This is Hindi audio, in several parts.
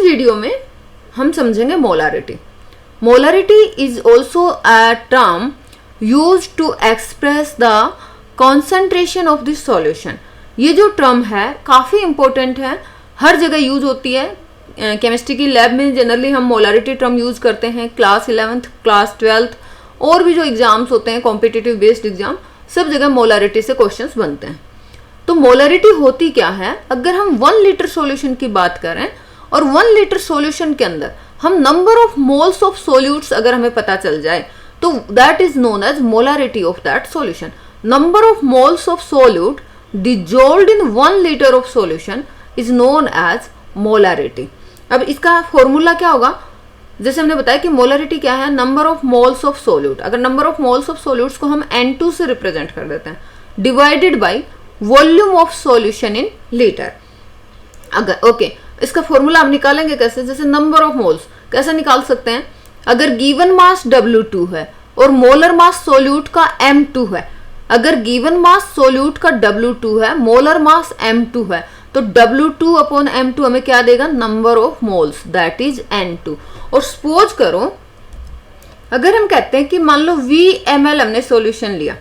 वीडियो में हम समझेंगे molarity. Molarity is also a term use to express the concentration of this solution. ये जो टर्म है काफ़ी इंपॉर्टेंट है, हर जगह यूज होती है। केमिस्ट्री की लैब में जनरली हम मोलारिटी टर्म यूज करते हैं। क्लास 11th, क्लास 12th और भी जो एग्जाम्स होते हैं कॉम्पिटिटिव बेस्ड एग्जाम, सब जगह मोलारिटी से क्वेश्चंस बनते हैं। तो मोलारिटी होती क्या है? अगर हम 1 लीटर सॉल्यूशन की बात करें और 1 लीटर सॉल्यूशन के अंदर हम number of moles of solutes अगर हमें पता चल जाए तो that is known as molarity of that solution. Number of moles of solute dissolved in 1 litre of solution is known as molarity. अब इसका फॉर्मूला क्या होगा? जैसे हमने बताया कि मोलारिटी क्या है, number of moles of solute. अगर number of moles of solutes को हम N2 से रिप्रेजेंट कर देते हैं, divided by volume of solution in litre. अगर ओके, इसका फॉर्मूला हम निकालेंगे कैसे? जैसे नंबर ऑफ मोल्स कैसे निकाल सकते हैं? अगर गिवन मास W2 है और मोलर मास सोल्यूट का M2 है, अगर गिवन मास सोल्यूट का W2 है, मोलर मास M2 है, तो W2 अपॉन M2 हमें क्या देगा? Number of moles, that is N2। और सपोज करो अगर हम कहते हैं कि मान लो VmL हमने सॉल्यूशन लिया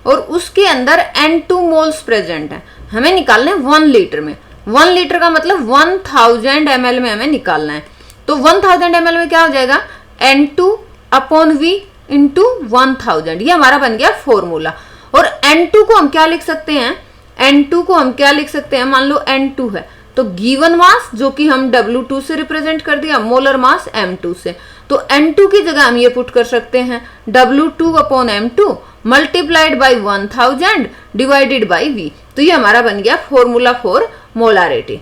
और उसके अंदर N2 मोल्स प्रेजेंट है, हमें निकालना है 1 लीटर में। 1 लीटर का मतलब 1000 ml में हमें निकालना है। तो 1000 ml में क्या हो जाएगा? N2 upon V into 1000। ये हमारा बन गया फॉर्मूला। और N2 को हम क्या लिख सकते हैं? N2 को हम क्या लिख सकते हैं? मान लो N2 है तो गिवन मास जो कि हम W2 से रिप्रेजेंट कर दिया, मोलर मास M2 से, तो N2 की जगह हम ये पुट कर सकते हैं W2 upon M2 multiplied by 1000 divided by V। तो ये हमारा बन गया फॉर्मूला फॉर मोलारिटी।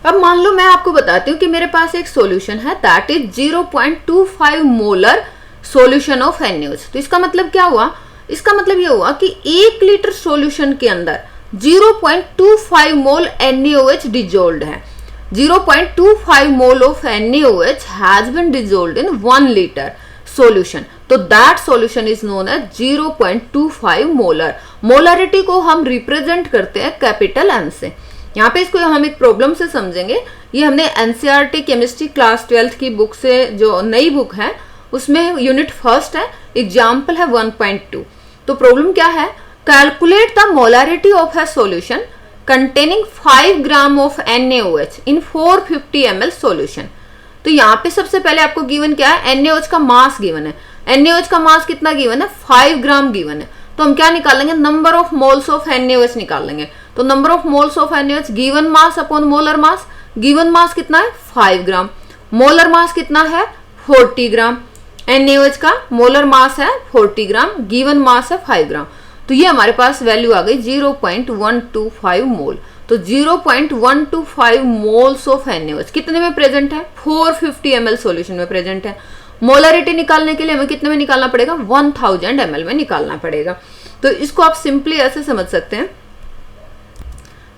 अब मान लो मैं आपको बताती हूँ कि मेरे पास एक सॉल्यूशन है that is 0.25 molar solution of NaOH। तो इसका मतलब क्या हुआ? इसका मतलब ये हुआ कि 1 लीटर सॉल्यूशन के अंदर 0.25 मोल NaOH डिजोल्व्ड है। 0.25 mole of NaOH has been dissolved in 1 litre solution. तो that solution is known as 0.25 molar. Molarity को हम रिप्रेजेंट करते हैं कैपिटल M से। यहाँ पे इसको हम एक प्रॉब्लम से समझेंगे। ये हमने NCERT केमिस्ट्री क्लास 12th की बुक से, जो नई बुक है उसमें यूनिट 1 है, एग्जाम्पल है 1.2। तो प्रॉब्लम क्या है? Calculate the molarity of a solution containing 5 gram of NaOH in 450 ml solution. तो यहाँ पे सबसे पहले आपको गिवन क्या है? NaOH का मास गिवन है। NaOH का मास कितना गिवन है? 5 ग्राम गिवन है। तो हम क्या निकालेंगे? Number of moles of NaOH निकालेंगे। तो number of moles of NaOH given mass upon molar mass. Given mass कितना है? 5 ग्राम। मोलर मास कितना है? 40 ग्राम। NaOH का मोलर मास है 40 ग्राम, गिवन मास है 5 ग्राम। तो ये हमारे पास वैल्यू आ गई 0.125 मोल। तो 0.125 मोल्स ऑफ NaOH कितने में प्रेजेंट है? 450 ml सॉल्यूशन में प्रेजेंट है। मोलारिटी निकालने के लिए हमें कितने में निकालना पड़ेगा? 1000 ml में निकालना पड़ेगा। तो इसको आप सिंपली ऐसे समझ सकते हैं।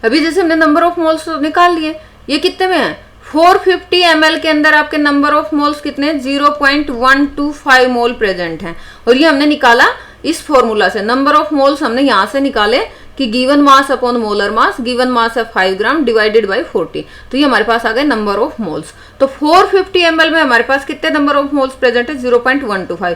अभी जैसे हमने नंबर ऑफ मोल्स निकाल लिए, ये कितने में है? 450 ml के अंदर आपके नंबर ऑफ मोल्स कितने? 0.125 मोल प्रेजेंट हैं। और ये हमने निकाला इस फॉर्मूला से। नंबर ऑफ मोल्स हमने यहाँ से निकाले कि given mass upon molar mass. Given mass है 5 ग्राम डिवाइडेड बाई 40। तो ये हमारे पास आ गए नंबर ऑफ मोल्स। तो 450 ml में हमारे पास कितने नंबर ऑफ मोल्स प्रेजेंट है? 0.125।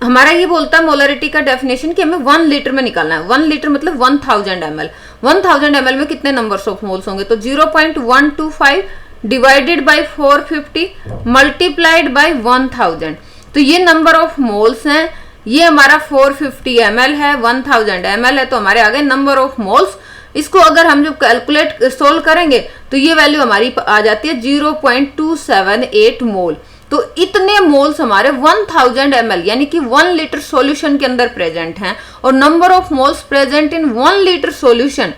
हमारा ये बोलता है मोलारिटी का डेफिनेशन कि हमें 1 लीटर में निकालना है। 1 लीटर मतलब 1000 ml। 1000 ml में कितने नंबर्स ऑफ मोल्स होंगे? तो 0.125 डिवाइडेड बाई 450 मल्टीप्लाइड बाई 1000। तो ये नंबर ऑफ मोल्स हैं। ये हमारा 450 ml है, 1000 ml है, तो हमारे आ गए नंबर ऑफ मोल्स। इसको अगर हम जब कैलकुलेट सोल्व करेंगे तो ये वैल्यू हमारी आ जाती है 0.278 मोल। तो इतने मोल्स हमारे 1000 ml यानी कि 1 लीटर सॉल्यूशन के अंदर प्रेजेंट हैं। और number of moles present in 1 litre solution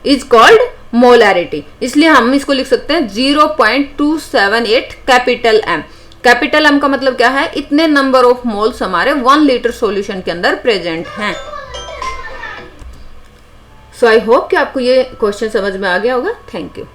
is called molarity. इसलिए हम इसको लिख सकते हैं 0.278 कैपिटल M। कैपिटल M का मतलब क्या है? इतने नंबर ऑफ मोल्स हमारे 1 लीटर सॉल्यूशन के अंदर प्रेजेंट हैं। सो आई होप कि आपको ये क्वेश्चन समझ में आ गया होगा। Thank you.